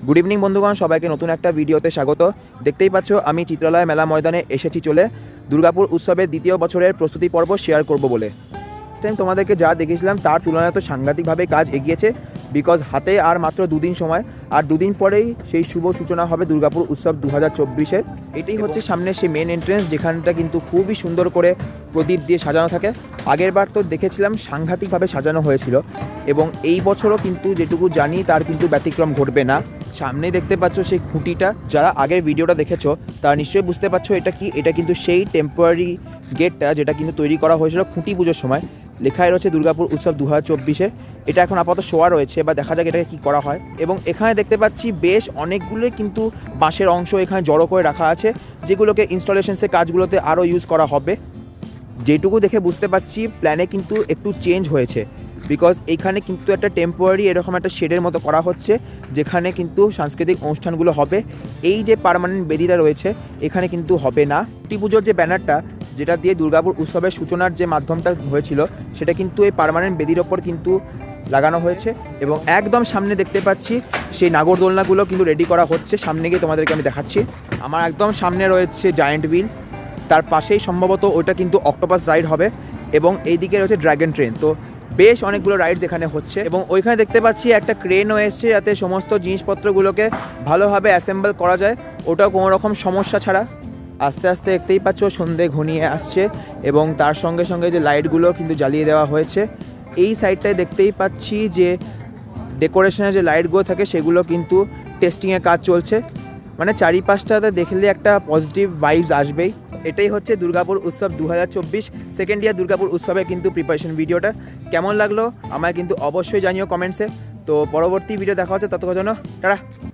Good evening বন্ধুগণ, সবাইকে নতুন একটা ভিডিওতে স্বাগত। দেখতেই পাচ্ছ আমি চিত্রালয় মেলা ময়দানে এসেছি চলে দুর্গাপুর উৎসবের দ্বিতীয় বছরের প্রস্তুতি পর্ব শেয়ার করব বলে। নেক্সট টাইম তোমাদেরকে যা দেখেছিলাম তার তুলনায় তো সাংঘাতিকভাবে কাজ এগিয়েছে, বিকজ হাতে আর মাত্র দুদিন সময়, আর দুদিন পরেই সেই শুভ সূচনা হবে দুর্গাপুর উৎসব 2024-এর। এটাই হচ্ছে সামনে সেই মেন এন্ট্রেন্স, যেখানটা কিন্তু খুবই সুন্দর করে প্রদীপ দিয়ে সাজানো থাকে। আগের বার তো দেখেছিলাম সাংঘাতিকভাবে সাজানো হয়েছিল, এবং এই বছরও কিন্তু যেটুকু জানি তার কিন্তু ব্যতিক্রম ঘটবে না। সামনেই দেখতে পাচ্ছ সেই খুঁটিটা, যারা আগের ভিডিওটা দেখেছো তারা নিশ্চয়ই বুঝতে পারছো এটা কি। এটা কিন্তু সেই টেম্পোরারি গেটটা যেটা কিন্তু তৈরি করা হয়েছিল খুঁটি পুজোর সময়। লেখাই রয়েছে দুর্গাপুর উৎসব 2024-এর। এটা এখন আপাতত শোয়া রয়েছে, বা দেখা যাক এটাকে কী করা হয়। এবং এখানে দেখতে পাচ্ছি বেশ অনেকগুলোই কিন্তু বাঁশের অংশ এখানে জড়ো করে রাখা আছে, যেগুলোকে ইনস্টলেশনসের কাজগুলোতে আরও ইউজ করা হবে। যেটুকু দেখে বুঝতে পারছি প্ল্যানে কিন্তু একটু চেঞ্জ হয়েছে, বিকজ এইখানে কিন্তু একটা টেম্পোরারি এরকম একটা শেডের মতো করা হচ্ছে, যেখানে কিন্তু সাংস্কৃতিক অনুষ্ঠানগুলো হবে। এই যে পার্মানেন্ট বেদিটা রয়েছে এখানে কিন্তু হবে না। খুঁটি পুজোর যে ব্যানারটা যেটা দিয়ে দুর্গাপুর উৎসবের সূচনার যে মাধ্যমটা হয়েছিল, সেটা কিন্তু এই পার্মানেন্ট বেদির ওপর কিন্তু লাগানো হয়েছে। এবং একদম সামনে দেখতে পাচ্ছি সেই নাগরদোলনাগুলো কিন্তু রেডি করা হচ্ছে। সামনে গিয়ে তোমাদেরকে আমি দেখাচ্ছি। আমার একদম সামনে রয়েছে জায়েন্ট হুইল, তার পাশেই সম্ভবত ওইটা কিন্তু অক্টোপাস রাইড হবে, এবং এই দিকে রয়েছে ড্র্যাগন ট্রেন। তো বেশ অনেকগুলো রাইডস এখানে হচ্ছে, এবং ওইখানে দেখতে পাচ্ছি একটা ক্রেনও এসছে, যাতে সমস্ত জিনিসপত্রগুলোকে ভালোভাবে অ্যাসেম্বল করা যায়, ওটাও কোনো রকম সমস্যা ছাড়া। আস্তে আস্তে দেখতেই পাচ্ছ সন্ধে ঘনিয়ে আসছে, এবং তার সঙ্গে সঙ্গে যে লাইটগুলো কিন্তু জ্বালিয়ে দেওয়া হয়েছে। এই সাইডটায় দেখতেই পাচ্ছি যে ডেকোরেশনের যে লাইটগুলো থাকে সেগুলো কিন্তু টেস্টিংয়ের কাজ চলছে। মানে চারিপাশটাতে দেখলে একটা পজিটিভ ভাইবস আসবেই। এটাই হচ্ছে দুর্গাপুর উৎসব 2024 সেকেন্ড ইয়ার দুর্গাপুর উৎসবের কিন্তু প্রিপারেশন ভিডিওটা। কেমন লাগলো আমায় কিন্তু অবশ্যই জানিও কমেন্টসে। তো পরবর্তী ভিডিও দেখা হচ্ছে, ততক্ষণ জন্য টাটা।